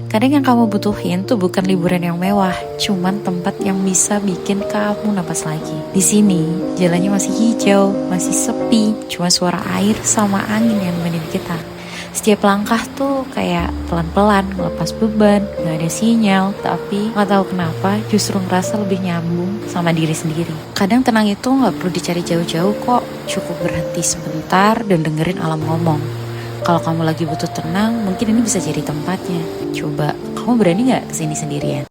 Kadang yang kamu butuhin tuh bukan liburan yang mewah, cuman tempat yang bisa bikin kamu napas lagi. Di sini, jalannya masih hijau, masih sepi, cuma suara air sama angin yang nemenin kita. Setiap langkah tuh kayak pelan-pelan ngelepas beban, gak ada sinyal, tapi gak tahu kenapa justru ngerasa lebih nyambung sama diri sendiri. Kadang tenang itu gak perlu dicari jauh-jauh kok, cukup berhenti sebentar dan dengerin alam ngomong. Kalau kamu lagi butuh tenang, mungkin ini bisa jadi tempatnya. Coba, kamu berani gak kesini sendirian?